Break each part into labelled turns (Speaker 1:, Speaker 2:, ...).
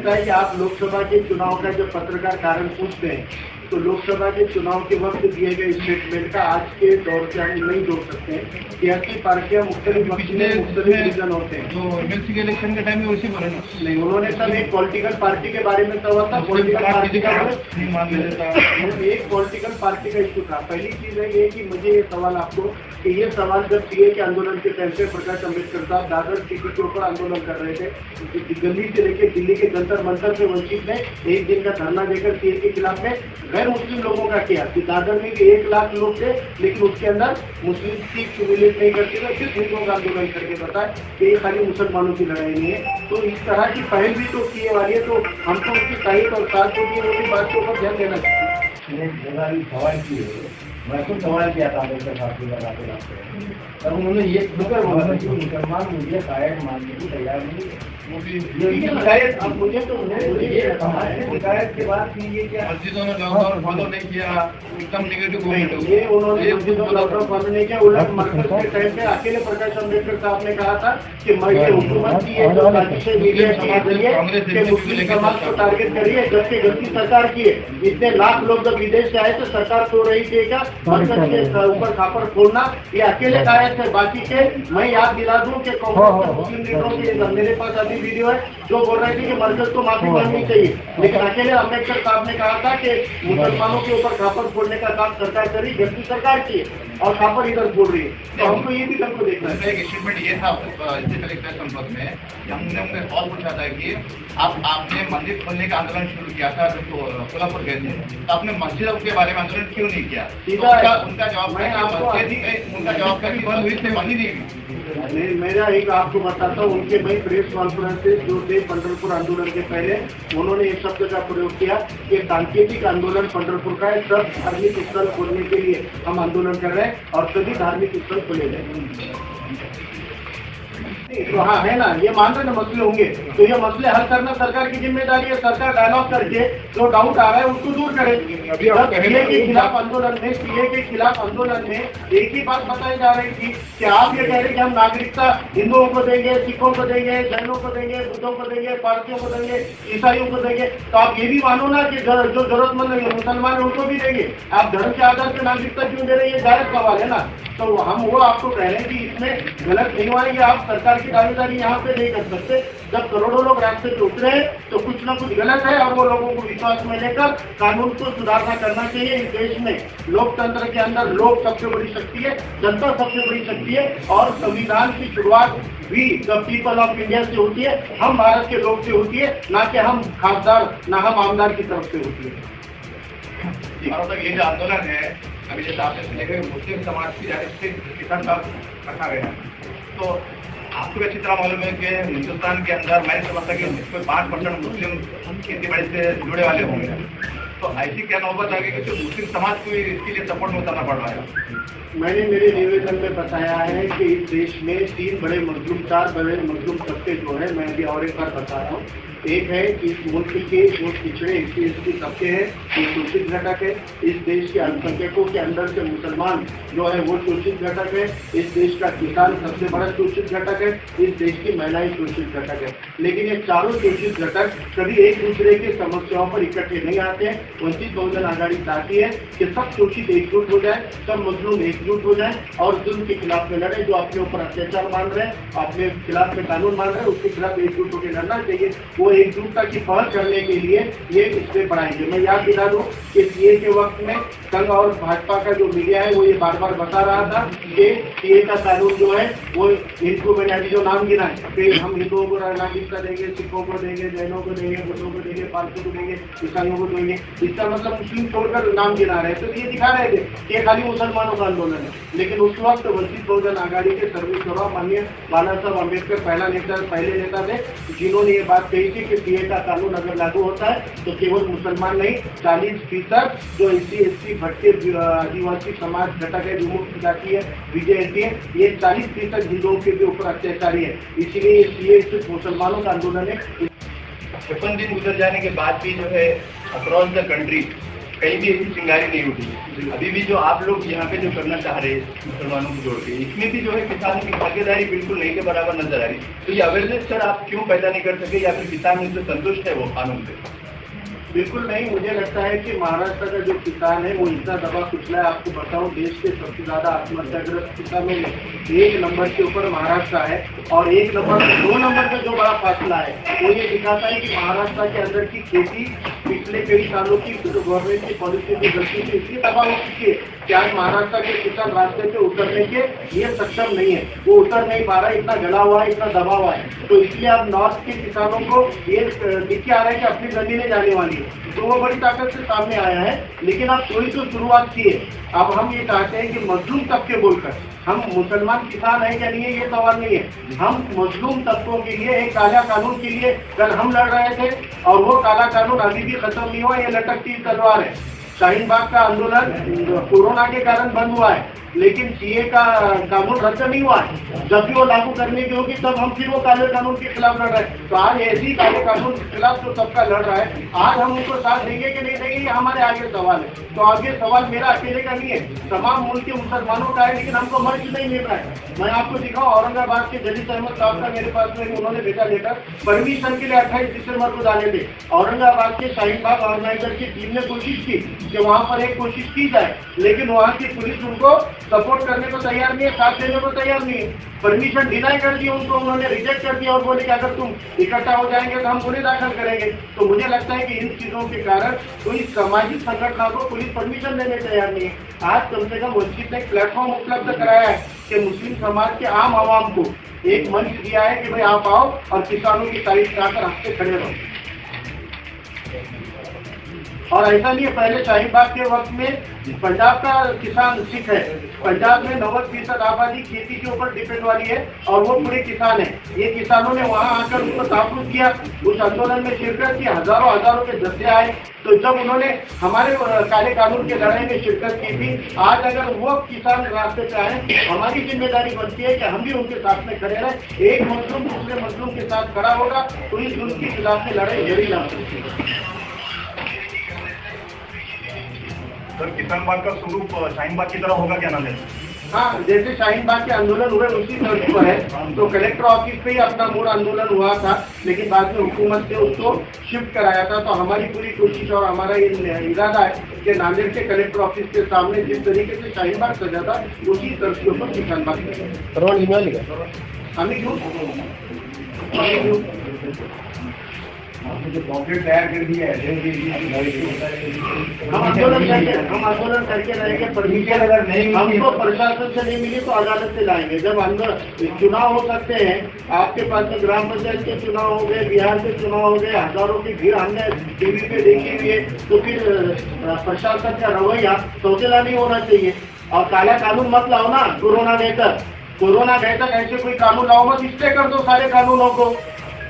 Speaker 1: लगता है कि आप लोकसभा के चुनाव का जब पत्रकार कारण पूछते हैं तो लोकसभा के चुनाव के वक्त दिए गए स्टेटमेंट का आज के दौर से हम नहीं जोड़ सकते हैं। सियासी पार्टियां मुख्तलिफ रीजन होते हैं।
Speaker 2: जो एमएलसी के इलेक्शन के टाइम में वैसे बोले ना,
Speaker 1: नहीं, उन्होंने सब एक पॉलिटिकल पार्टी के बारे में कहा था। पॉलिटिकल पार्टी का एक पॉलिटिकल पार्टी का इशू था। पहली चीज है ये कि मुझे ये सवाल आपको कि ये सवाल जब सीए के आंदोलन के टाइम पे प्रकाश अम्बेडकर साहब दादर टिकट के ऊपर आंदोलन कर रहे थे, दिल्ली से लेकर दिल्ली के जंतर मंतर से वंचित ने एक दिन का धरना देकर सीए के खिलाफ में गैर मुस्लिम लोगों का किया कि दादर में 1 लाख लोग थे लेकिन उसके अंदर मुस्लिम की क्यूमुलेट नहीं करते थे, सिर्फ हिंदुओं का आंदोलन करके बताए कि ये खाली मुसलमानों की लड़ाई नहीं है। तो इस तरह की पहल भी तो किए वाली है, तो हमको उसकी तारीफ और साथ होती है, वो बात के ऊपर ध्यान देना चाहिए।
Speaker 3: सवाल किए, मैं खुद सवाल किया था अम्बेडकर साहब के लगाते तब उन्होंने ये खुलकर बोला कि मुसलमान मुझे कायद मानने की तैयार नहीं है।
Speaker 1: अब मुझे तो ये कहा है शिकायत के बाद कि ये क्या
Speaker 2: मस्जिदों ने लॉकडाउन फॉलो नहीं किया, एकदम नेगेटिव कमेंट हो।
Speaker 1: ये उन्होंने मस्जिदों में लॉकडाउन फॉलो नहीं किया। उलट मरकज के टाइम पे अकेले प्रकाश अम्बेडकर साहब ने कहा था कि ये हुकूमत की है जो बाकी मीडिया समाज के मुस्लिम समाज को टारगेट करिए, जबकि गलती सरकार की है। इतने लाख लोग जब विदेश से आए तो सरकार सो रही थी क्या मरकज के ऊपर खापर खोलना, ये अकेले कायद थे। बाकी के मैं याद दिला दूं कि कांग्रेस मुस्लिम लीडरों के मेरे पास अभी वीडियो है जो बोल रहे थे कि मरकज को माफी मांगनी चाहिए, लेकिन अकेले अम्बेडकर साहब ने कहा था कि मुसलमानों के ऊपर खापर फोड़ने का काम सरकार करी, गलती सरकार की है और खापर इधर फोड़ रही है। तो हमको ये भी हमको देखना है।
Speaker 2: एक स्टेटमेंट ये था इससे पहले प्रेस संपर्क में हमने उनसे और पूछा था कि आपने मंदिर खोलने का आंदोलन शुरू किया था जब कोल्हापुर गए थे, तो आपने मस्जिदों के बारे में आंदोलन क्यों नहीं किया? उनका जवाब बंद हुई थे, बंद ही नहीं हुई।
Speaker 1: मेरा एक आपको बताता हूँ, उनके भाई प्रेस कॉन्फ्रेंसेस जो थे पंढरपुर आंदोलन के पहले, उन्होंने एक शब्द का प्रयोग किया कि सांकेतिक आंदोलन पंढरपुर का है, सब धार्मिक स्थल खोलने के लिए हम आंदोलन कर रहे हैं और सभी धार्मिक स्थल खुले जाए। तो हाँ है ना, ये मान रहे ना मसले होंगे, तो ये मसले हल करना सरकार की जिम्मेदारी है। सरकार डायलॉग करके जो डाउट आ रहा है उसको दूर करे। सीए के खिलाफ आंदोलन में एक ही बात बताई जा रही थी कि आप ये कह रहे कि हम नागरिकता हिंदुओं को देंगे, सिखों को देंगे, जैनों को देंगे, बुद्धों को देंगे, पारसियों को देंगे, ईसाइयों को देंगे। तो आप ये भी मानो ना कि जो जरूरतमंद है मुसलमान है उनको भी देंगे। आप धर्म के आधार पर नागरिकता क्यों दे रहे हैं, ये जायज सवाल है ना। तो हम वो आपको कह रहे हैं कि इसमें गलत नहीं हुआ है, आप सरकार की दावेदारी यहाँ पे नहीं कर सकते। जब करोड़ों लोग रास्ते पे उतरे हैं तो कुछ ना कुछ गलत है और वो लोगों को विश्वास में लेकर कानून को सुधारना करना चाहिए। इस देश में लोकतंत्र के अंदर लोग सबसे बड़ी शक्ति है, जनता सबसे बड़ी शक्ति है और संविधान की शुरुआत भी द पीपल ऑफ इंडिया से होती है, हम भारत के लोग से होती है, ना कि हम खासदार ना हम आमदार की तरफ से होती है।
Speaker 2: ये जो आंदोलन है अभी जैसे आपने लेकर मुस्लिम समाज की जाने से किसान साहब रखा गया, तो आपको अच्छी तरह मालूम है कि हिंदुस्तान के अंदर मैं समझता कि 5% मुस्लिम खेती बाड़ी से जुड़े वाले होंगे। तो ऐसी क्या नौबत आ गई कि मुस्लिम समाज को इसके लिए सपोर्ट में उतरना पड़ रहा है?
Speaker 1: मैंने मेरे निवेदन में बताया है कि इस देश में 4 बड़े मजलूम तबके जो है, मैं अभी और एक बार बता रहा हूँ। एक है कि इस मुल्क के जो पिछड़े एससी तबके हैं ये शोषित घटक है। इस देश के अल्पसंख्यकों के अंदर से मुसलमान जो है वो शोषित घटक है। इस देश का किसान सबसे बड़ा शोषित घटक है। इस देश की महिलाएं शोषित घटक है। लेकिन ये चारों शोषित घटक कभी एक दूसरे की समस्याओं पर इकट्ठे नहीं आते हैं। वंचित बहुजन आघाड़ी चाहती है कि सब शोषित एकजुट हो जाए, सब मजलूम एकजुट हो जाए और जुल्म के खिलाफ में लड़े। जो अपने ऊपर अत्याचार मान रहे हैं, अपने खिलाफ में कानून मान रहे हैं, उसके खिलाफ एकजुट होकर लड़ना चाहिए। वो एकजुटता की पहल करने के लिए ये इसमें बढ़ाएंगे। मैं याद दिला दूं कि सीए के वक्त में संघ और भाजपा का जो मीडिया है वो ये बार बार बता रहा था कि सीए का कानून जो है वो इनको मैंने अभी जो नाम गिना है कि हम हिंदुओं को नागरिकता देंगे, सिखों को देंगे, जैनों को देंगे, बुद्धों को देंगे, पारसियों को देंगे, ईसाइयों को देंगे। इसका मतलब मुस्लिम छोड़कर नाम गिना रहे तो ये दिखा रहे थे कि ये खाली मुसलमानों का आंदोलन है। लेकिन उस वक्त वंचित बहुजन आघाड़ी के सर्वेश्वरा माननीय बाला साहब अम्बेडकर पहले नेता थे जिन्होंने ये बात कही थी कि सीए का कानून अगर लागू होता है तो केवल मुसलमान नहीं 40% जो SC भटके आदिवासी समाज घटक है, विमुक्त जाति है, बीजेपी है, ये 40% हिंदुओं के भी ऊपर अत्याचारी है। इसीलिए ये सीए सिर्फ मुसलमानों का आंदोलन है।
Speaker 2: 55 दिन गुजर जाने के बाद भी जो है अक्रॉस द कंट्री कहीं भी ऐसी चिंगारी नहीं उठी। अभी भी जो आप लोग यहाँ पे जो करना चाह रहे हैं मुसलमानों को जोड़ के, इसमें भी जो है किसानों की भागीदारी बिल्कुल नहीं के बराबर नजर आ रही। तो ये अवेयरनेस सर आप क्यों पैदा नहीं कर सके, या फिर किसान उनसे संतुष्ट है वो कानून से?
Speaker 1: बिल्कुल नहीं, मुझे लगता है कि महाराष्ट्र का जो किसान है वो इतना दबा कुचला है। आपको बताऊं, देश के सबसे ज्यादा आत्महत्याग्रस्त किसानों में 1 नंबर के ऊपर महाराष्ट्र है, और 1 नंबर से 2 नंबर का जो बड़ा फासला है वो ये दिखाता है कि महाराष्ट्र के अंदर की खेती पिछले कई सालों की गवर्नमेंट की पॉलिसी की गलती से इतनी तबाह हो चुकी है कि आज महाराष्ट्र के किसान रास्ते पे उतरने के लिए सक्षम नहीं है, वो उतर नहीं पा रहा है, इतना जला हुआ है, इतना दबा हुआ है। तो इसलिए अब नॉर्थ के किसानों को ये दिख के आ रहा है कि अपनी जमीनें जाने वाली है, तो वो बड़ी ताकत से सामने आया है। लेकिन अब थोड़ी तो शुरुआत की है। अब हम ये चाहते हैं कि मजलूम तबके बोलकर, हम मुसलमान किसान है या नहीं है ये सवाल नहीं है, हम मजलूम तबकों के लिए एक काला कानून के लिए कल हम लड़ रहे थे, और वो काला कानून अभी भी खत्म नहीं हुआ। ये लटकती तलवार है। शाहीन बाग का आंदोलन कोरोना के कारण बंद हुआ है, लेकिन सीए का कानून रद्द नहीं हुआ है। जब भी वो लागू करने की होगी तब हम फिर वो काले कानून के खिलाफ लड़ रहे हैं। तो आज ऐसी काले कानून के खिलाफ जो सबका लड़ रहा है, आज हम उनको साथ देंगे कि नहीं देंगे, ये हमारे आगे सवाल है। तो आगे सवाल मेरा अकेले का नहीं है, तमाम मुल्क के मुसलमानों का है, लेकिन हमको मर्ज नहीं मिल रहा है। मैं आपको दिखाऊं, औरंगाबाद के जलीस अहमद साहब का मेरे पास में उन्होंने भेजा लेकर, परमिशन के लिए 28 दिसंबर को डाले थे। औरंगाबाद के शाहीन बाग ऑर्गेनाइजर की टीम ने कोशिश की कि वहाँ पर एक कोशिश की जाए, लेकिन वहाँ की पुलिस उनको सपोर्ट करने को तैयार नहीं है, साथ देने को तैयार नहीं है। परमिशन डिनाई कर दी उनको, उन्होंने रिजेक्ट कर दिया और बोले कि अगर तुम इकट्ठा हो जाएंगे तो हम गुने दाखिल करेंगे। तो मुझे लगता है कि इन चीजों के कारण कोई सामाजिक संगठन को पुलिस परमिशन देने तैयार नहीं है। आज कम से कम वंचित ने एक प्लेटफॉर्म उपलब्ध कराया है कि मुस्लिम समाज के आम आवाम को एक मंच दिया है कि भाई आप आओ और किसानों की तारीफ कराकर आपसे खड़े रहो। और ऐसा नहीं है, पहले शाहीन बाग के वक्त में पंजाब का किसान सिख है, पंजाब में 90% आबादी खेती के ऊपर डिपेंड वाली है, और वो पूरे किसान है। ये किसानों ने वहाँ आकर उनको ताबूत किया, उस आंदोलन में शिरकत की, हजारों के जत्थे आए। तो जब उन्होंने हमारे काले कानून के लड़ाई में शिरकत की थी, आज अगर वो किसान रास्ते पे आए, हमारी जिम्मेदारी बनती है कि हम भी उनके साथ में खड़े रहें। एक मजलूम दूसरे मजलूम के साथ खड़ा होगा तो इस जुल्म के खिलाफ में लड़ाई जड़ी ना सकती है।
Speaker 2: सर, किसान बाग का स्वरूप शाहीन बाग की तरह होगा क्या नाम है?
Speaker 1: हाँ, जैसे शाहीन बाग के आंदोलन हुए उसी तर्ज पर है। तो कलेक्टर ऑफिस पे ही अपना मूल आंदोलन हुआ था, लेकिन बाद में हुकूमत ने उसको शिफ्ट कराया था। तो हमारी पूरी कोशिश और हमारा ये इरादा है कि नांदेड़ के कलेक्टर ऑफिस के सामने जिस तरीके से शाहीन बाग सजा था उसी तर्ज के ऊपर किसान बाग
Speaker 3: जो कॉन्क्रीट तैयार कर दिया है,
Speaker 1: हम आंदोलन करके रहेंगे। परमिशन अगर नहीं, हमको प्रशासन से नहीं मिली तो अदालत से लाएंगे। जब चुनाव हो सकते हैं, आपके पास में ग्राम पंचायत के चुनाव हो गए, बिहार के चुनाव हो गए, हजारों की भीड़ हमने टीवी पे देखी हुई है, तो फिर प्रशासन का रवैया सौतेला नहीं होना चाहिए। और काला कानून मत लाओ ना, कोरोना गए तक ऐसे कोई कानून लाओ मत, स्टे कर दो सारे कानूनों को,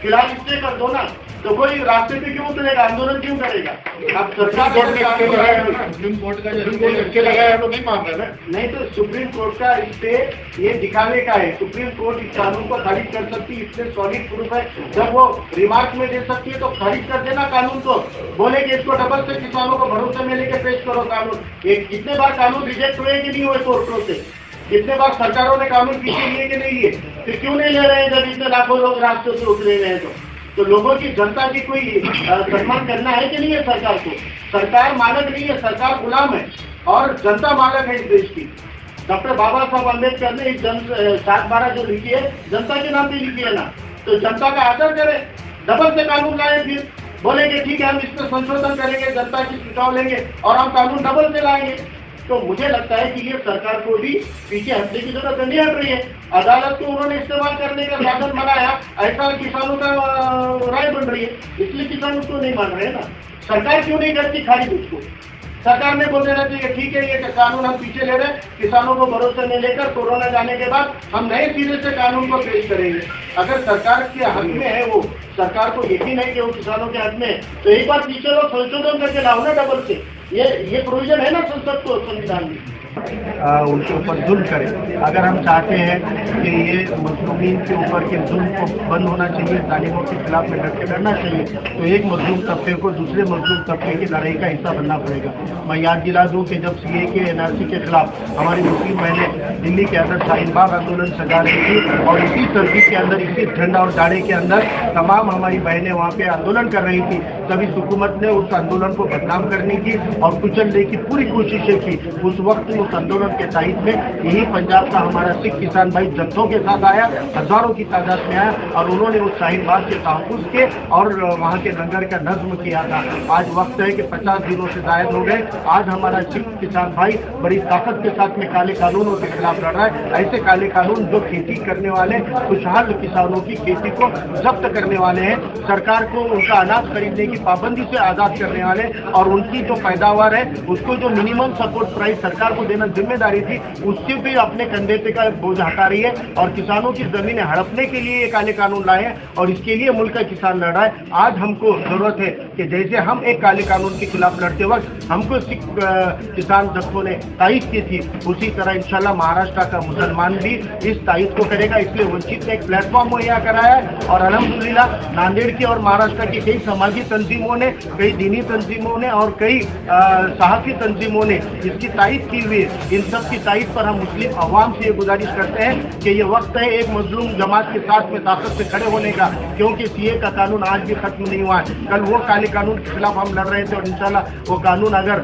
Speaker 1: खिलाफ स्टे कर दो ना। तो कोई रास्ते पे क्यों उतरेगा, आंदोलन क्यों करेगा? अब सरकार
Speaker 3: सुप्रीम कोर्ट का स्टे लगाया तो नहीं मान रहे ना।
Speaker 1: नहीं, तो सुप्रीम कोर्ट का स्टे ये दिखाने का है। सुप्रीम कोर्ट इस कानून को खारिज कर सकती है, इसमें सॉलिड प्रूफ है। जब वो रिमार्क में दे सकती है तो खारिज कर देना कानून को, बोले कि इसको डबल से किसानों को भरोसे में लेके पेश करो कानून। कितने बार कानून रिजेक्ट हुए कि नहीं हुए कोर्टों से, कितने बार सरकारों ने कानून पीछे लिए कि नहीं लिए, फिर क्यों नहीं ले रहे हैं जब इतने लाखों लोग रास्तों से उतरे हुए हैं? तो लोगों की, जनता की कोई सम्मान करना है कि नहीं है सरकार को? सरकार मालक नहीं है, सरकार गुलाम है और जनता मालक है इस देश की। डॉक्टर बाबा साहब अम्बेडकर ने इस 7/12 जो लिखी है जनता के नाम पे लिखी है ना, तो जनता का आदर करें। डबल से कानून लाए, फिर बोलेंगे ठीक है हम इसमें संशोधन करेंगे, जनता की सुझाव लेंगे और हम कानून डबल से लाएंगे। तो मुझे लगता है कि ये सरकार को भी पीछे हटने की जरूरत नहीं हट रही है। अदालत को उन्होंने इस्तेमाल करने का साधन बनाया, ऐसा किसानों का राय बन रही है, इसलिए किसान उसको नहीं मान रहे हैं ना। सरकार क्यों नहीं करती खारिज उसको? सरकार ने बोल देना चाहिए ठीक है ये कानून हम पीछे ले रहे हैं, किसानों को भरोसे में लेकर कोरोना जाने के बाद हम नए सिरे से कानून को पेश करेंगे। अगर सरकार के हक में है, वो सरकार को यकीन है कि वो किसानों के हक में है, तो एक बार पीछे लोग संशोधन करके लाओ ना डबल से। ये प्रोविजन है ना संसद को, संविधान में। उनके ऊपर जुल्म करे। अगर हम चाहते हैं कि ये मजलूमीन के ऊपर के जुल्म को बंद होना चाहिए, जालिमों के खिलाफ में डट के लड़ना चाहिए, तो एक मजलूम तबके को दूसरे मजलूम तबके की लड़ाई का हिस्सा बनना पड़ेगा। मैं याद दिला दूँ कि जब CA के NRC के खिलाफ हमारी मुस्लिम बहनें दिल्ली के अंदर शाहीन बाग आंदोलन सजा रही थी और इसी सर्दी के अंदर, इसी ठंड और जाड़े के अंदर तमाम हमारी बहनें वहाँ पे आंदोलन कर रही थी, तभी हुकूमत ने उस आंदोलन को बदनाम करने की और कुचलने की पूरी कोशिशें की। उस वक्त उस आंदोलन के तायद में यही पंजाब का हमारा सिख किसान भाई जनतों के साथ आया, हजारों की तादाद में आया और उन्होंने उस शाहीन बाग के तहफ़्फ़ुज़ के और वहाँ के लंगर का नज़्म किया था। आज वक्त है कि 50 दिनों से जायद हो गए, आज हमारा सिख किसान भाई बड़ी ताकत के साथ में काले कानूनों के खिलाफ लड़ रहा है। ऐसे काले कानून जो खेती करने वाले खुशहाल किसानों की खेती को जब्त करने वाले हैं, सरकार को उनका अनाज खरीदने की पाबंदी से आज़ाद करने वाले और उनकी जो पैदावार है उसको जो मिनिमम सपोर्ट प्राइस सरकार को देना जिम्मेदारी थी, उससे भी अपने कंधे पे का बोझ हटा रही है और किसानों की जमीनें हड़पने के लिए ये काले कानून लाए हैं और इसके लिए मुल्क का किसान लड़ रहा है। आज हमको जरूरत है कि जैसे हम एक काले कानून के खिलाफ लड़ते वक्त हमको सिख किसान जत्थों ने तायद की थी, उसी तरह इंशाल्लाह महाराष्ट्र का मुसलमान भी इस तायद को करेगा। इसलिए वंचित ने एक प्लेटफॉर्म मुहैया कराया है और अल्हम्दुलिल्लाह नांदेड़ की और महाराष्ट्र की कई समाजी तंजीमों ने, कई दीनी तंजीमों ने और कई सहाफ़ी तंजीमों ने इसकी तायद की हुई है। इन सब की तायद पर हम मुस्लिम अवाम से ये गुजारिश करते हैं कि ये वक्त है एक मजलूम जमात के साथ में ताकत से खड़े होने का, क्योंकि CA का कानून आज भी खत्म नहीं हुआ है। कल वो काले कानून के खिलाफ हम लड़ रहे थे और इंशाल्लाह वो कानून अगर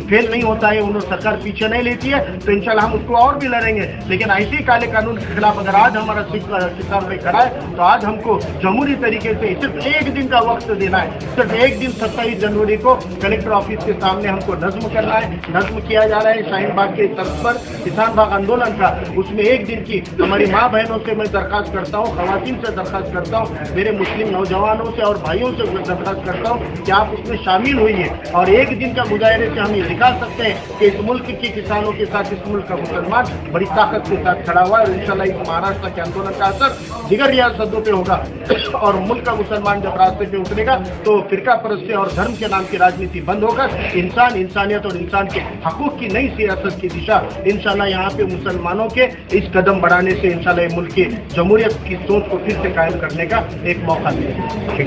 Speaker 1: फेल नहीं होता है, उन्होंने सरकार पीछे नहीं लेती है, तो इंशाल्लाह हम उसको और भी लड़ेंगे। लेकिन ऐसे ही काले कानून के खिलाफ अगर आज हमारा सिख किसान भाई खड़ा है, तो आज हमको जमहूरी तरीके से सिर्फ एक दिन का वक्त देना है। सिर्फ एक दिन 27 जनवरी को कलेक्टर ऑफिस के सामने हमको नज्म करना है। नज्म किया जा रहा है शाहीन बाग के तर्ज पर किसान बाग आंदोलन का, उसमें एक दिन की हमारी माँ बहनों से मैं दरखास्त करता हूँ, खवातीन से दरखास्त करता हूँ, मेरे मुस्लिम नौजवानों से और भाइयों से दरखास्त करता हूँ कि आप उसमें शामिल होइए और एक दिन का मुजाहरे से हम ये दिखा सकते हैं कि इस मुल्क के किसानों के साथ इस मुल्क का मुसलमान बड़ी ताकत के साथ खड़ा हुआ है। और इंशाल्लाह इस महाराष्ट्र के आंदोलन का असर दिगर रियासतों पे होगा और मुल्क का मुसलमान जब रास्ते पे उतरेगा तो फिरका परस्ती और धर्म के नाम की राजनीति बंद होकर इंसान, इंसानियत और इंसान के हकूक की नई सियासत की दिशा इंशाल्लाह यहाँ पे मुसलमानों के इस कदम बढ़ाने से इंशाल्लाह मुल्क की जमहूरियत की सोच को फिर से कायम करने का एक मौका मिलेगा।